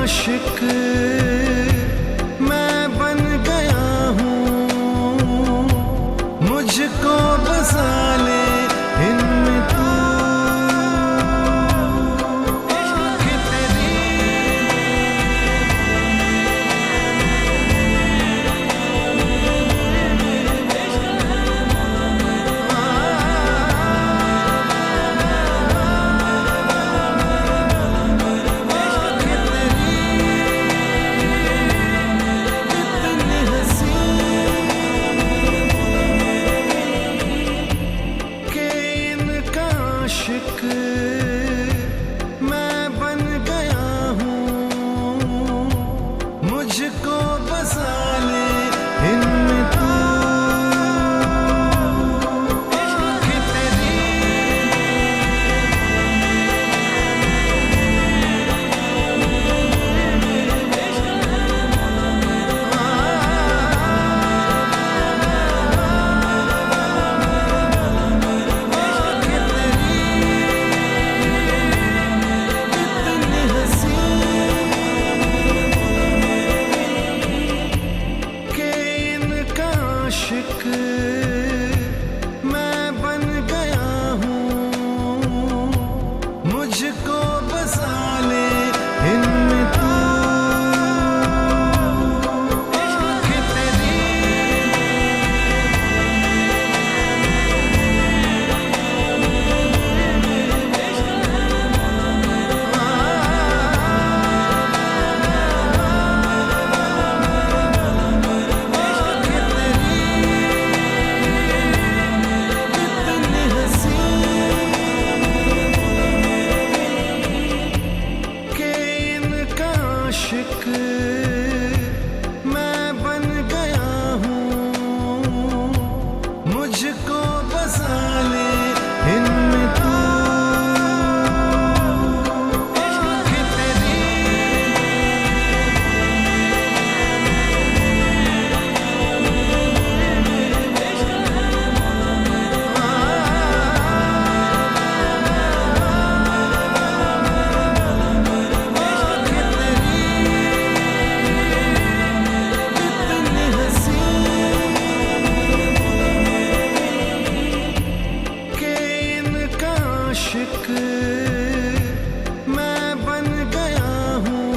आशिक मैं बन गया हूँ, मुझको बसा ले इनमें तू। कि तेरी आशिक मैं बन गया हूँ, मुझको बसा ले इनमें तू। कि तेरी आशिक मैं बन गया हूँ, मुझको बसा ले इनमें तू। कि तेरी आशिक मैं बन गया हूँ, मुझको बसा ले इनमें तू। कि तेरी आशिक मैं बन गया हूँ,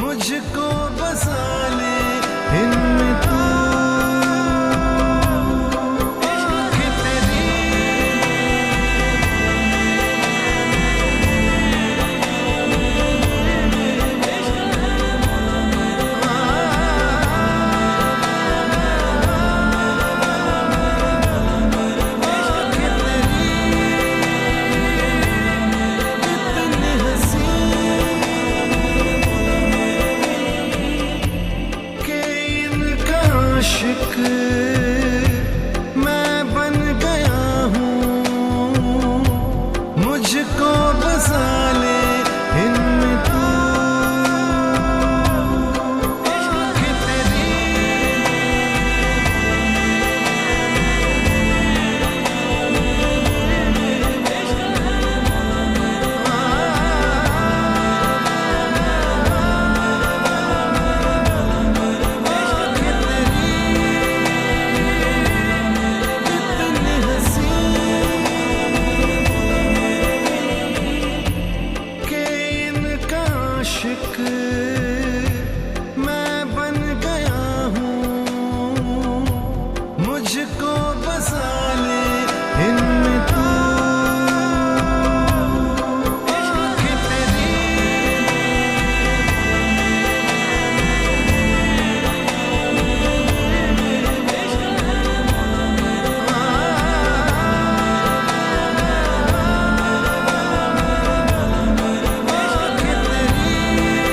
मुझको बसा ले इनमें तू। कि तेरी आशिक मैं बन गया हूँ, मुझको बसा ले इनमें तू। कि तेरी आशिक मैं बन गया हूँ, मुझको बसा ले इनमें तू। कि तेरी कि तेरी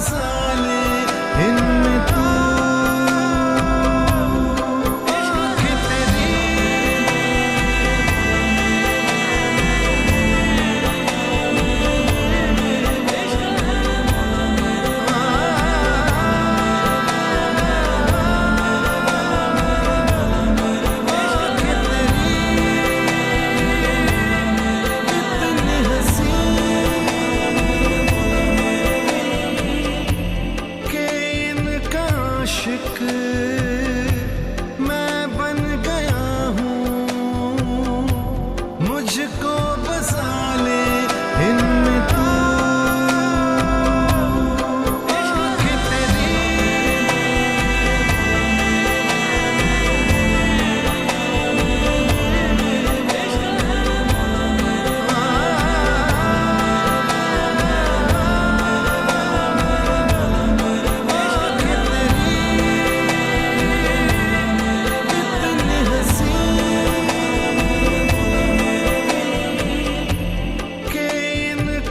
बसा ले इनमें तू। इश्क तेरी आशिक मैं बन गया हूँ, मुझको बसा ले इनमें तू। इश्क तेरी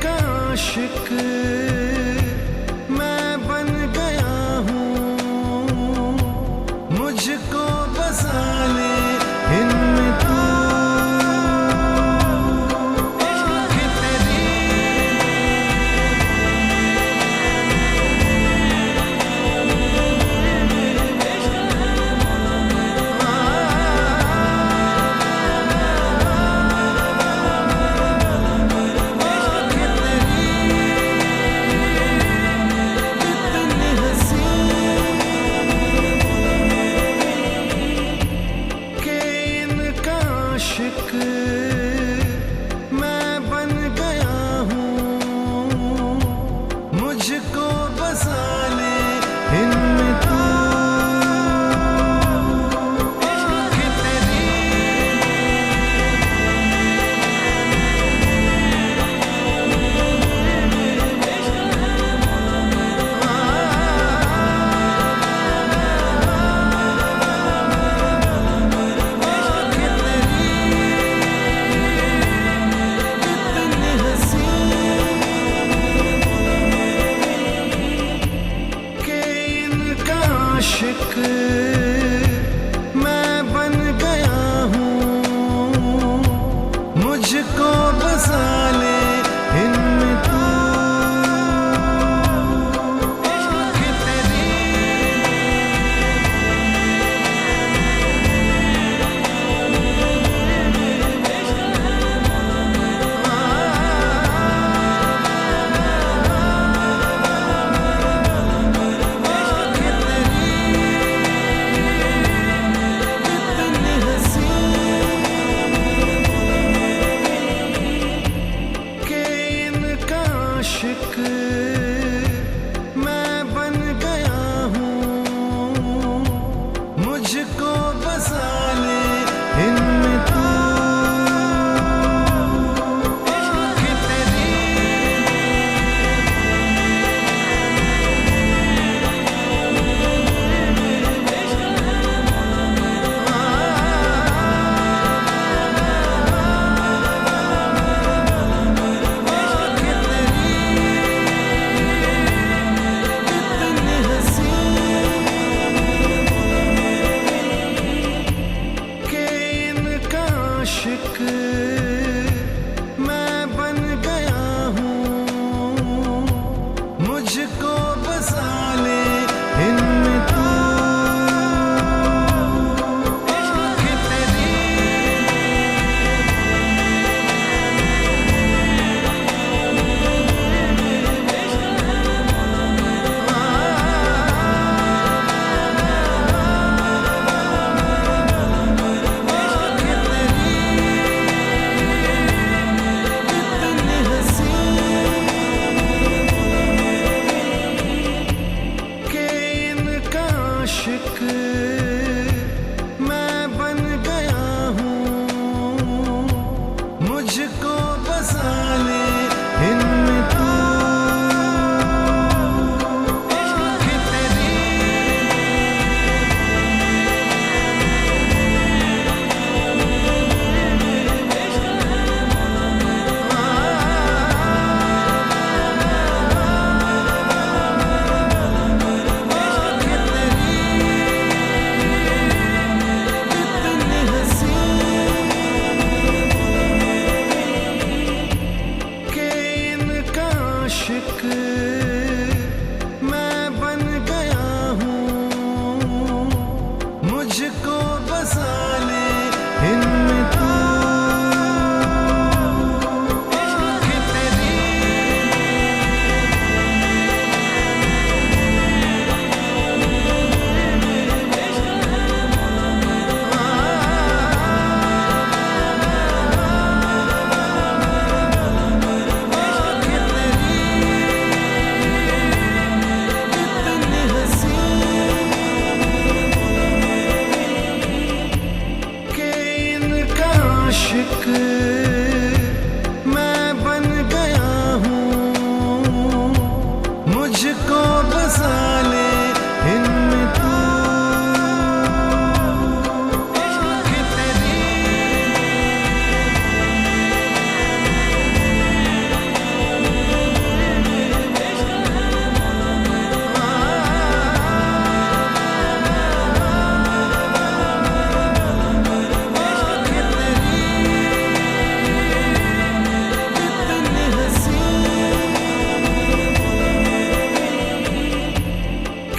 आशिक मैं बन गया हूँ, मुझको बसा ले इनमें तू। इश्क तेरी आशिक मैं बन गया हूँ, मुझको बसा ले इनमें तू। इश्क तेरी आशिक मैं बन गया हूँ, मुझको बसा ले इनमें तू। इश्क तेरी आशिक मैं बन गया हूँ, मुझको बसा ले इनमें तू। इश्क तेरी आशिक मैं बन गया हूँ, मुझको बसा ले इनमें तू। इश्क तेरी मुझको बसा ले इनमें तू। इश्क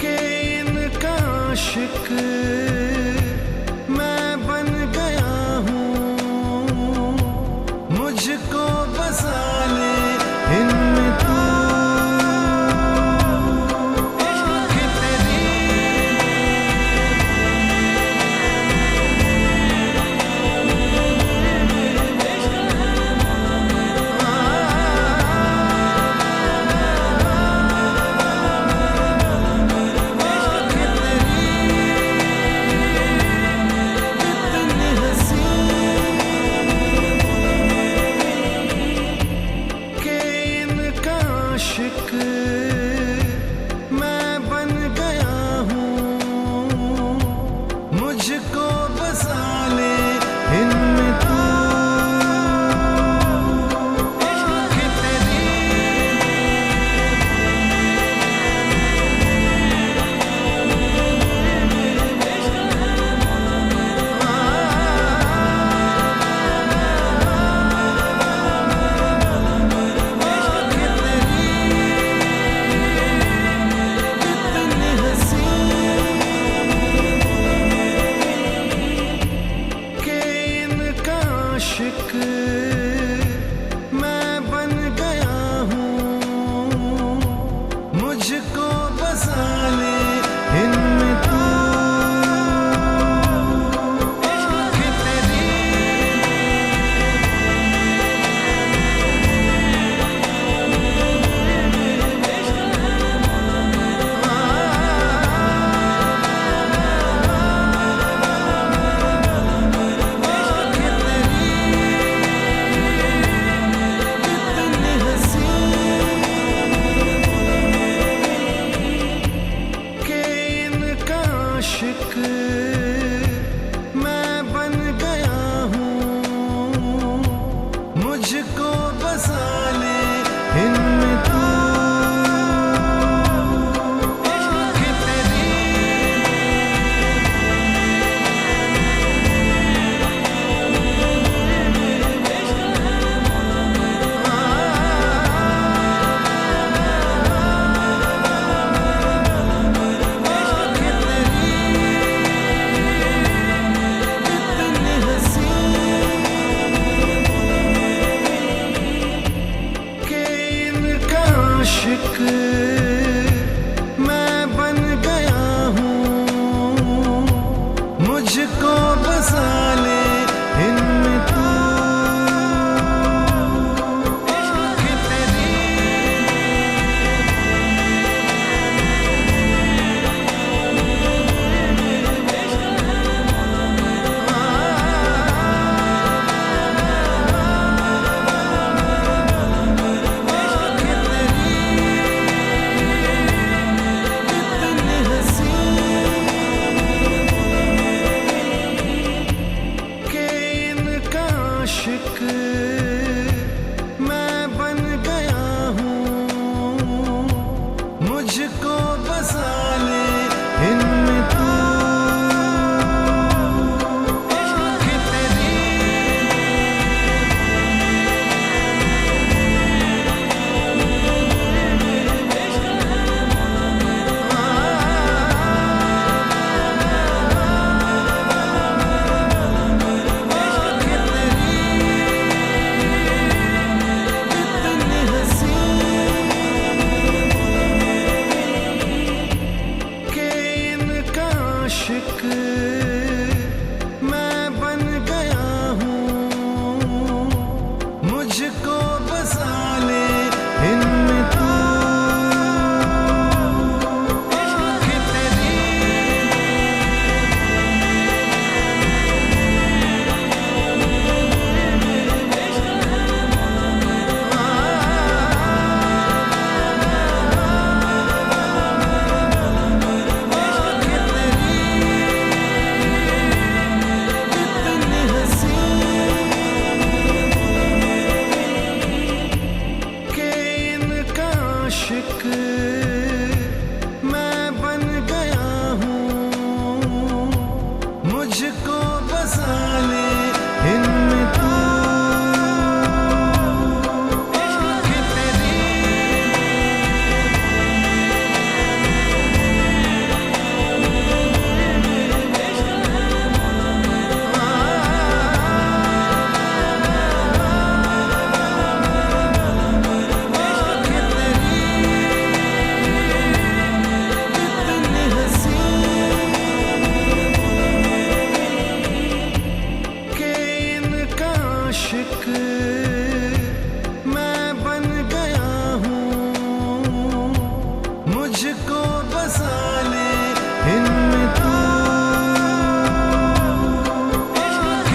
तेरी आशिक मैं बन गया हूँ, मुझको बसा ले इनमें तू। इश्क तेरी आशिक मैं बन गया हूँ, मुझको बसा ले इनमें तू। इश्क तेरी आशिक मैं बन गया हूँ, मुझको बसा ले इनमें तू। इश्क तेरी आशिक मैं बन गया हूँ, मुझको बसा ले इनमें तू। इश्क तेरी आशिक मैं बन गया हूँ, मुझको बसा ले इनमें तू। इश्क तेरी आशिक मैं बन गया हूँ, मुझको बसा ले इनमें तू। इश्क तेरी मुझको बसा ले इनमें तू। इश्क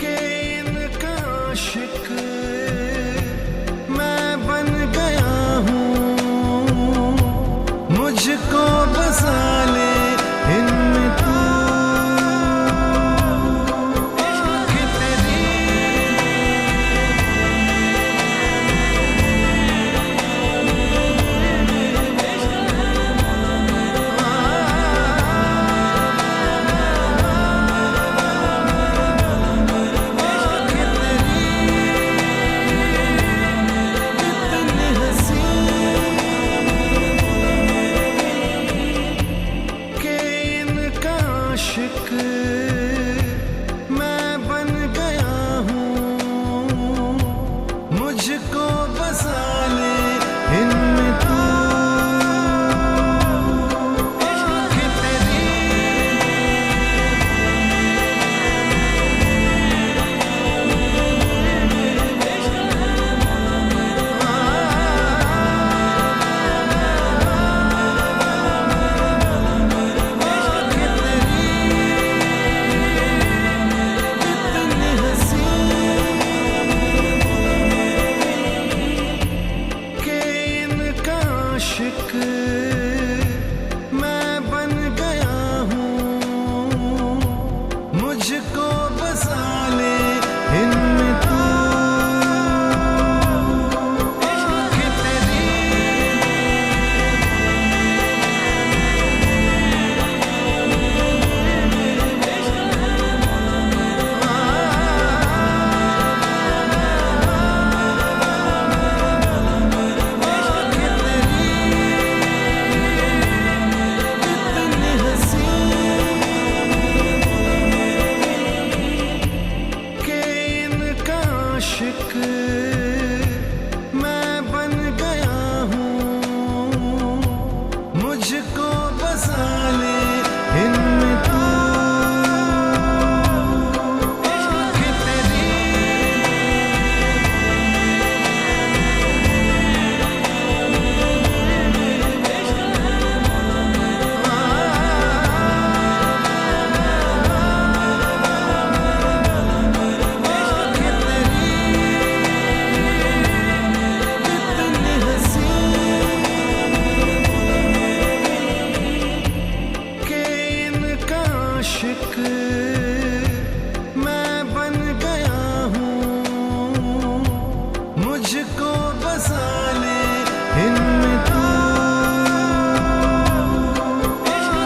तेरी आशिक मैं बन गया हूँ, मुझको बसा ले इनमें तू। इश्क तेरी आशिक मैं बन गया हूँ, मुझको बसा ले इनमें तू। इश्क तेरी आशिक मैं बन गया हूँ, मुझको बसा ले इनमें तू। इश्क तेरी आशिक मैं बन गया हूँ, मुझको बसा ले इनमें तू। इश्क तेरी आशिक मैं बन गया हूँ, मुझको बसा ले इनमें तू। इश्क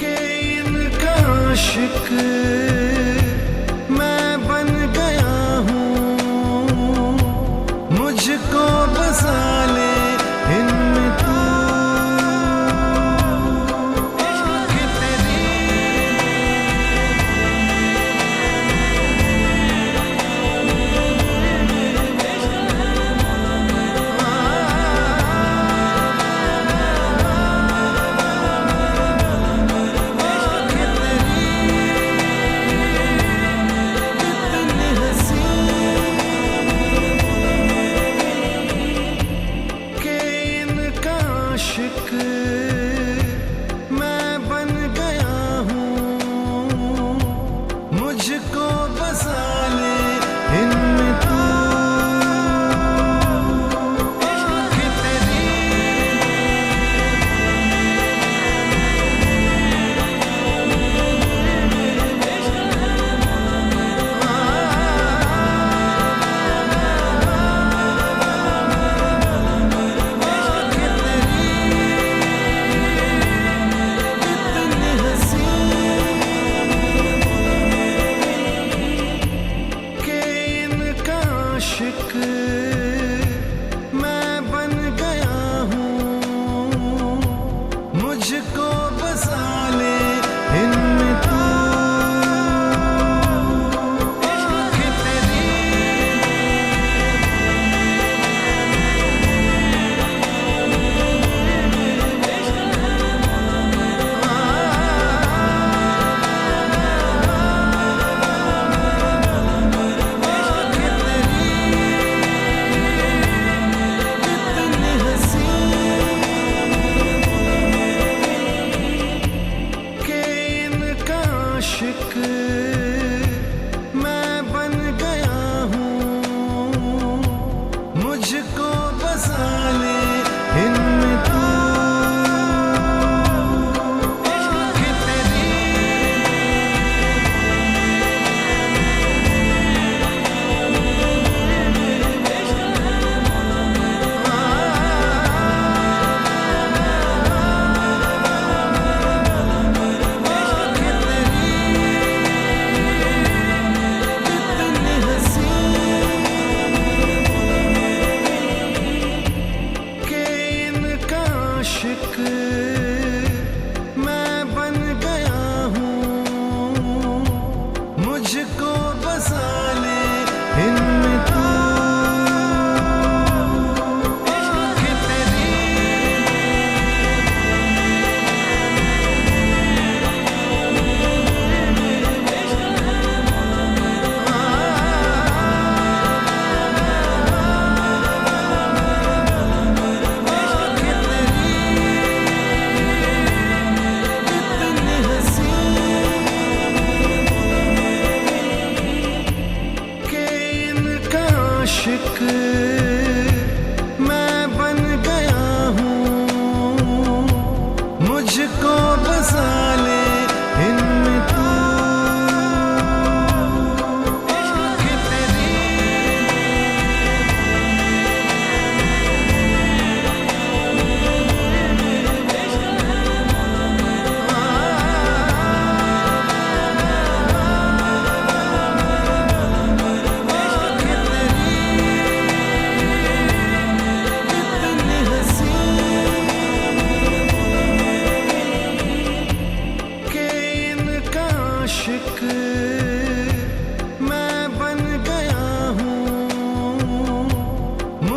तेरी आशिक मैं बन गया हूँ, मुझको बसा ले इनमें तू। इश्क तेरी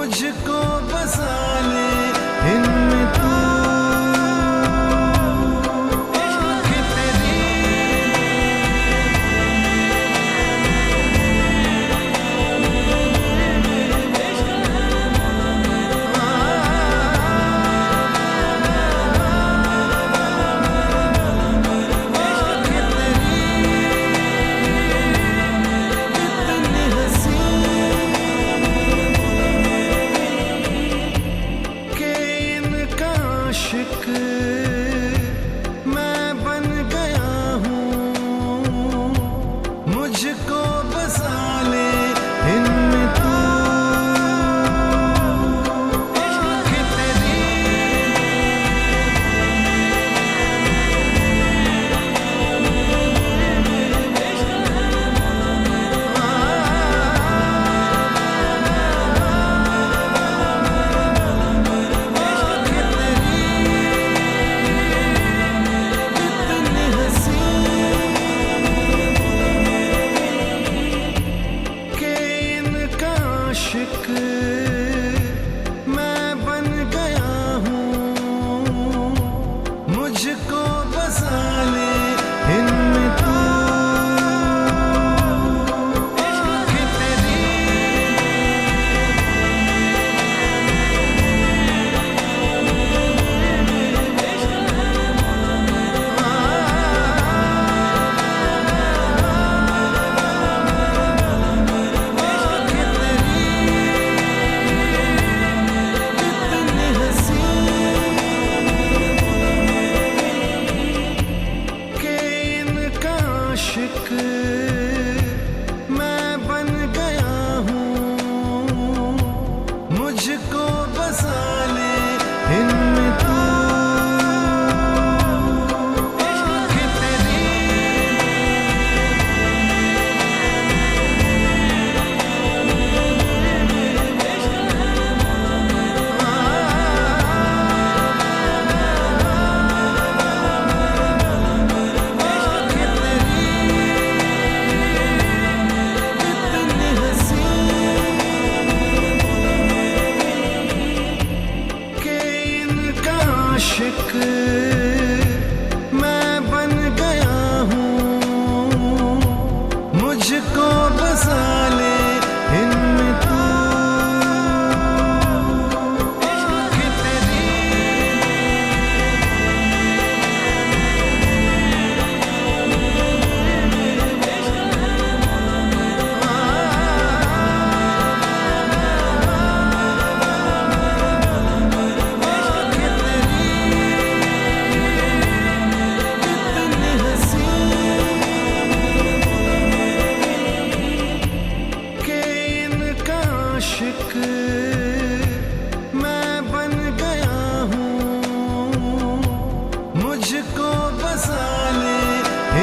मुझको बसा ले इनमें तू कि तेरी इतनी हंसी के इनका आशिक मैं बन गया हूँ। मुझको बसा ले इनमें तू कि तेरी इतनी हंसी के इनका आशिक मैं बन गया हूँ। मुझको बसा ले इनमें तू कि तेरी इतनी हंसी के इनका आशिक मैं बन गया हूँ। मुझको बसा ले इनमें तू कि तेरी इतनी हंसी के इनका आशिक मैं बन गया हूँ। मुझको बसा ले इनमें तू कि तेरी इतनी हंसी के इनका आशिक मैं बन गया हूँ। मुझको बसा ले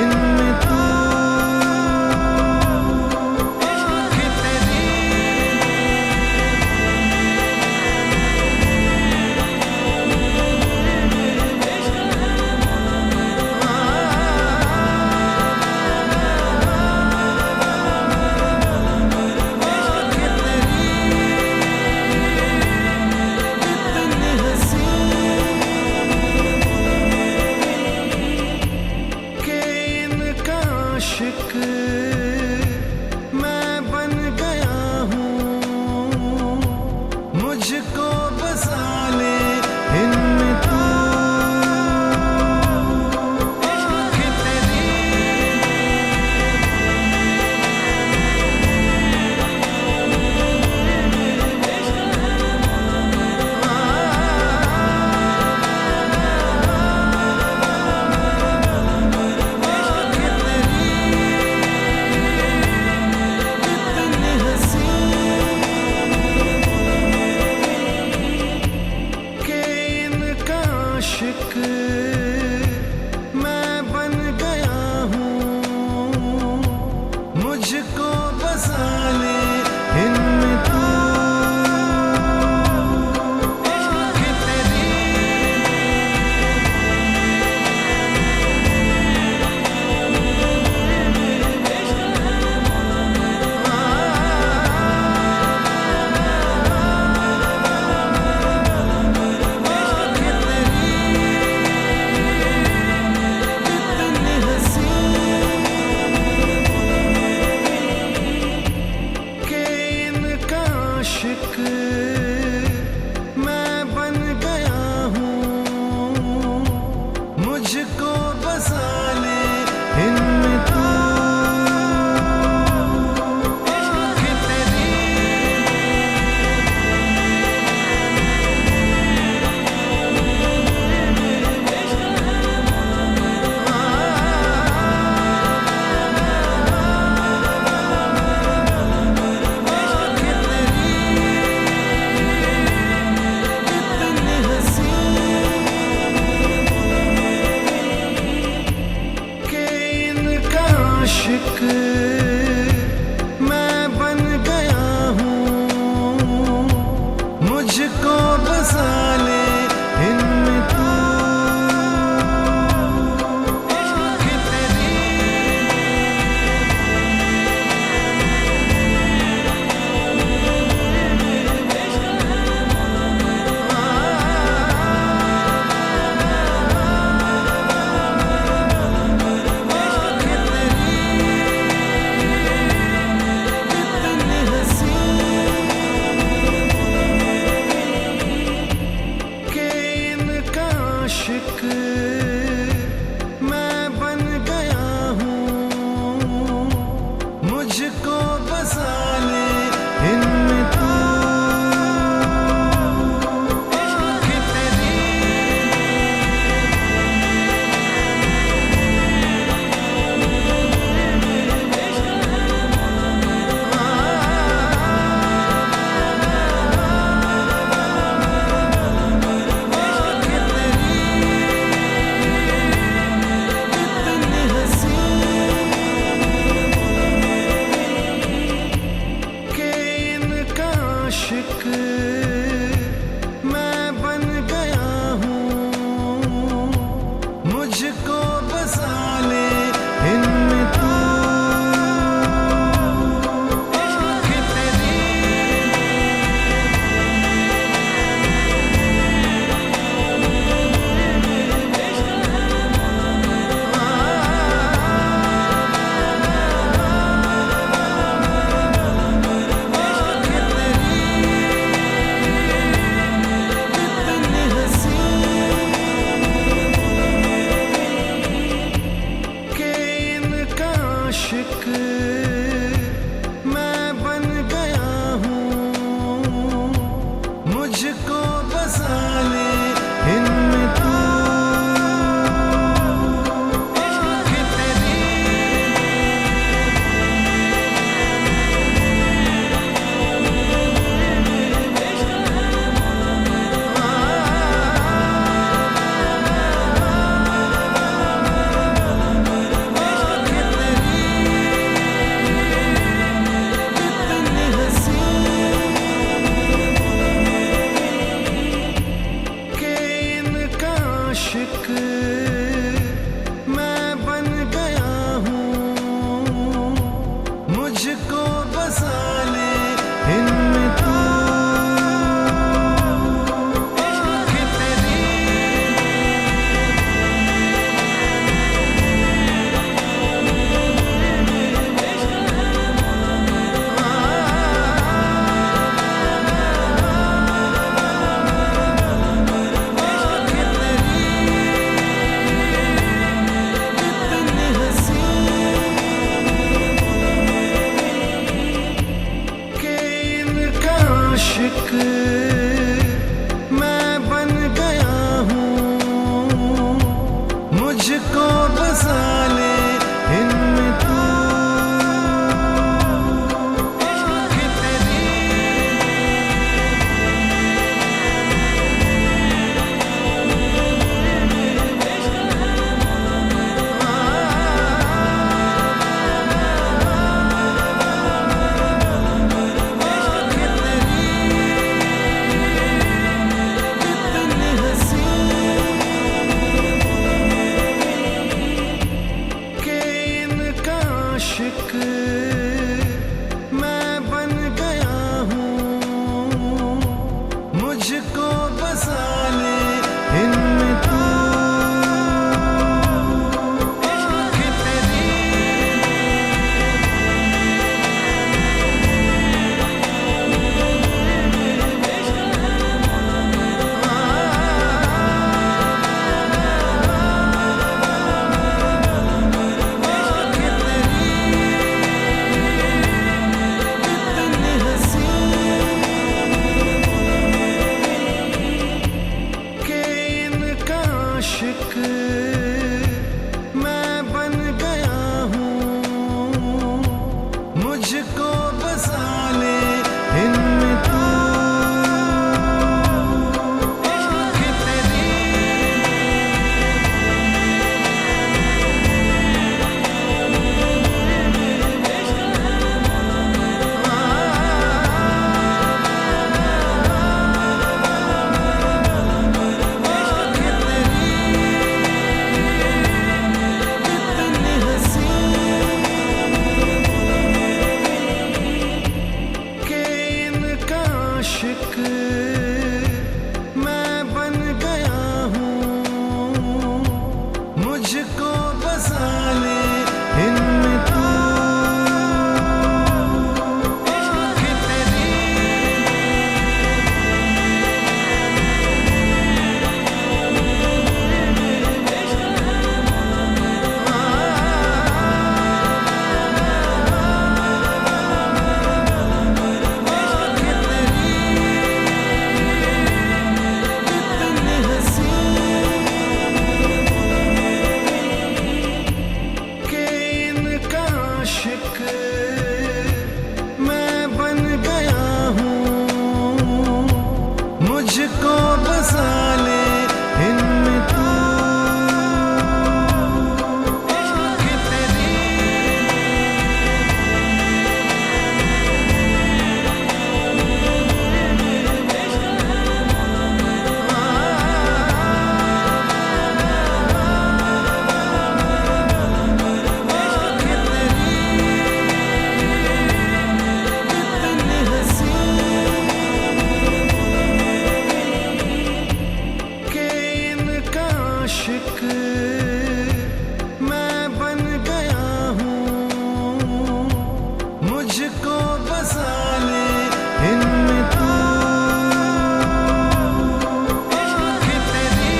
इनमें तू कि तेरी इतनी हंसी के इनका आशिक मैं बन गया हूँ। मुझको बसा ले इनमें तू कि तेरी इतनी हंसी मुझको बसा ले इनमें तू कि तेरी कितनी हंसी के इनका आशिक मैं बन गया हूँ। मुझको बसा ले इनमें तू कि तेरी कितनी हंसी के इनका आशिक मैं बन गया हूँ। मुझको बसा ले इनमें तू कि तेरी कितनी हंसी के इनका आशिक मैं बन गया हूँ। मुझको बसा ले इनमें तू कि तेरी कितनी हंसी के मुझको बसा ले इनमें तू कि तेरी इतनी हंसी के इनका आशिक मैं बन गया हूँ। मुझको बसा ले इनमें तू कि तेरी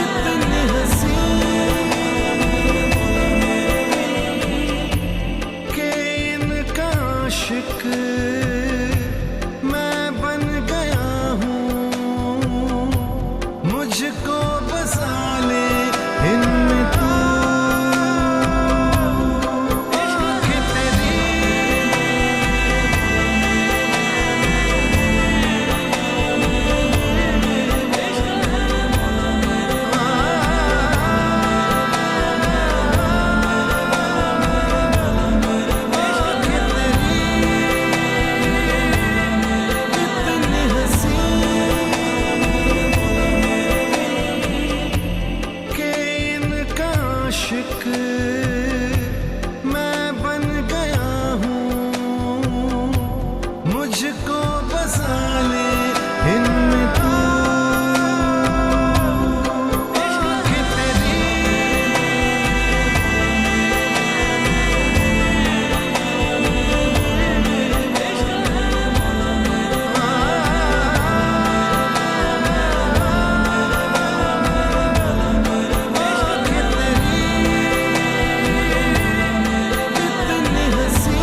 इतनी हंसी के इनका आशिक मैं बन गया हूँ। मुझको बसा ले इनमें तू कि तेरी इतनी हंसी के इनका आशिक मैं बन गया हूँ। मुझको बसा ले इनमें तू कि तेरी इतनी हंसी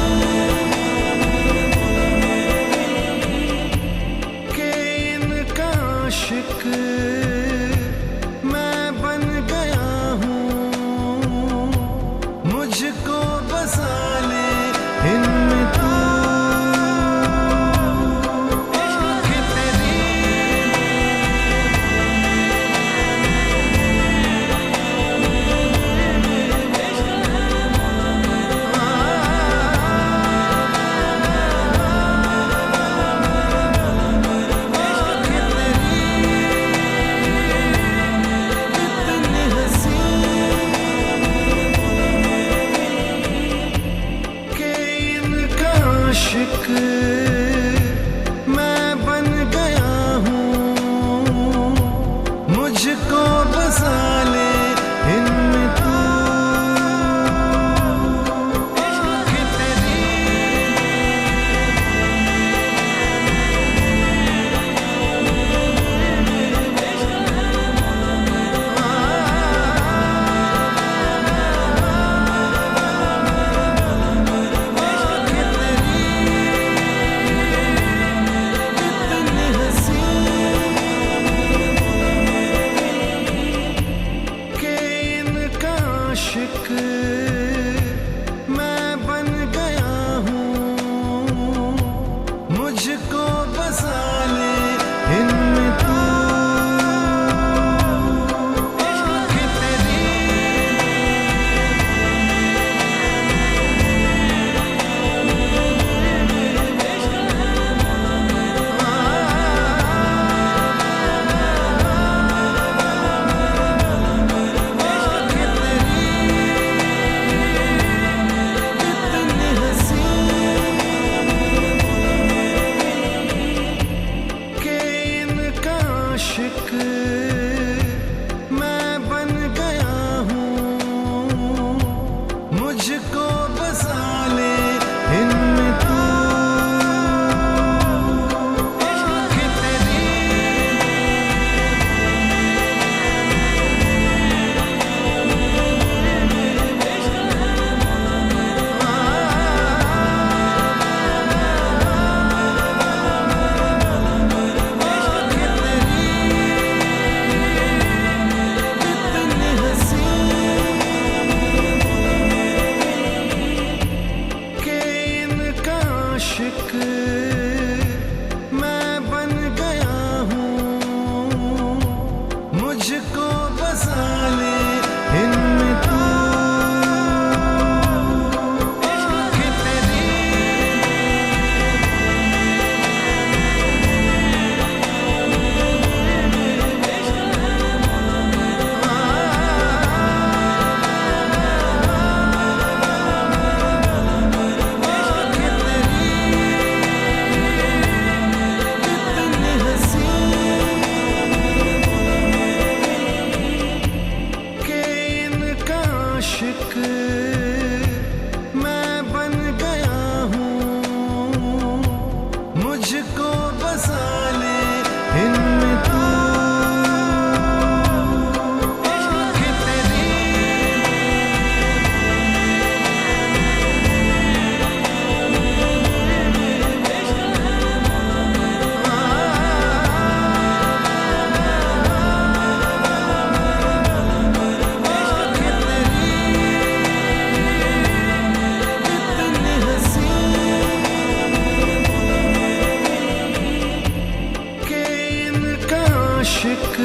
आशिक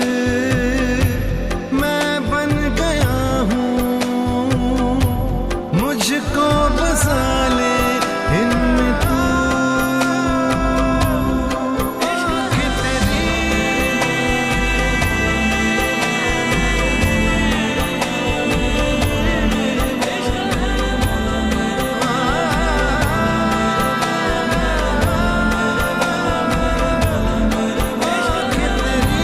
मैं बन गया हूँ, मुझको बसा ले इनमें तू। कि तेरी कि तेरी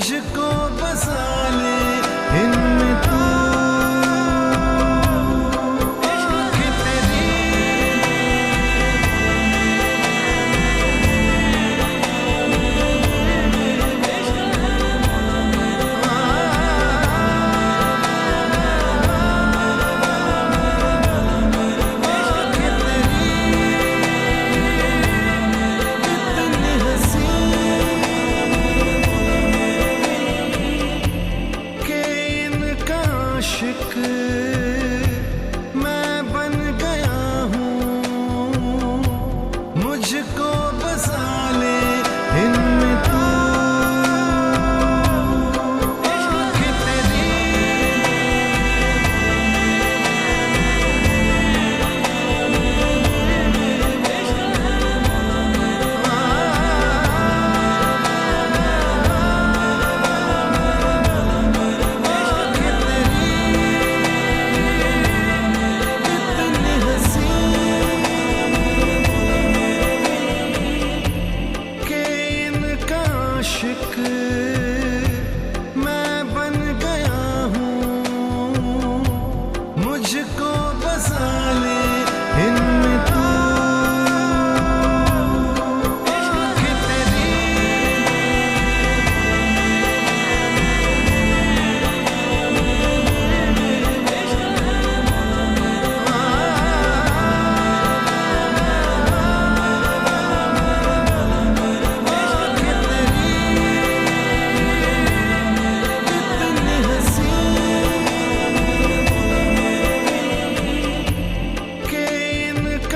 मुझको बसा ले इनमें तू आशिक मैं बन गया हूँ, मुझको बसा ले इनमें तू कि तेरी आशिक मैं बन गया हूँ, मुझको बसा ले इनमें तू कि तेरी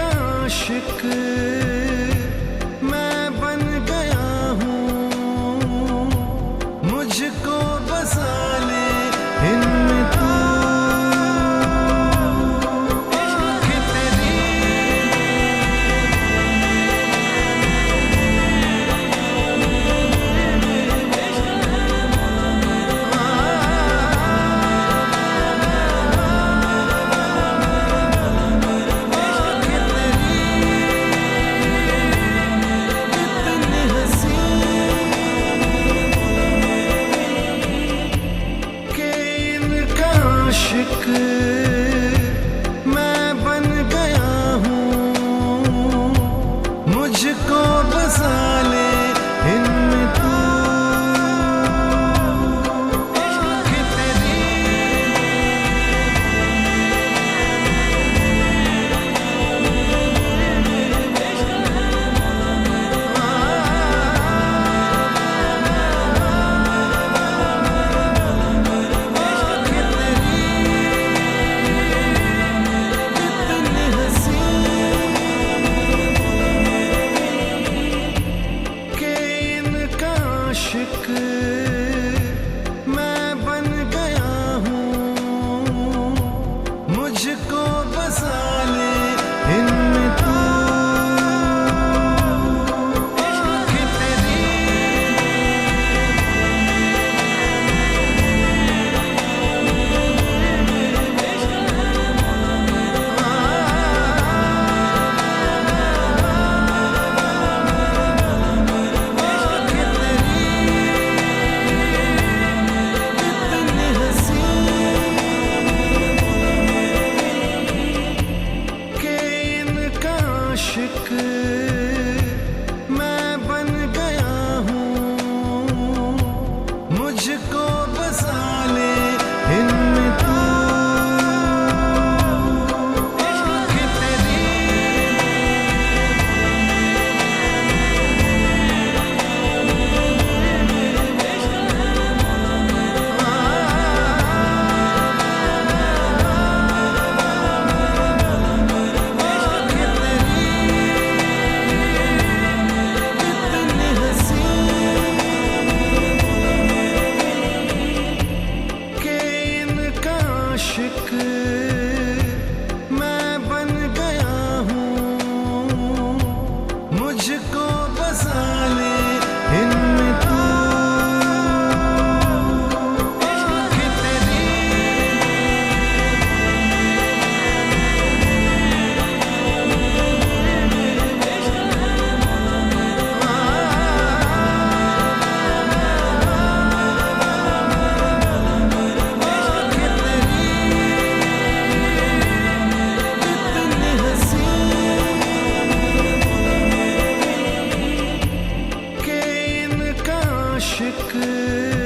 आशिक मैं बन गया हूँ, मुझको बसा ले इनमें तू कि तेरी आशिक मैं बन गया हूँ, मुझको बसा ले इनमें तू कि तेरी आशिक मैं बन गया हूँ, मुझको बसा ले इनमें तू कि तेरी आशिक मैं बन गया हूँ, मुझको बसा ले इनमें तू कि तेरी से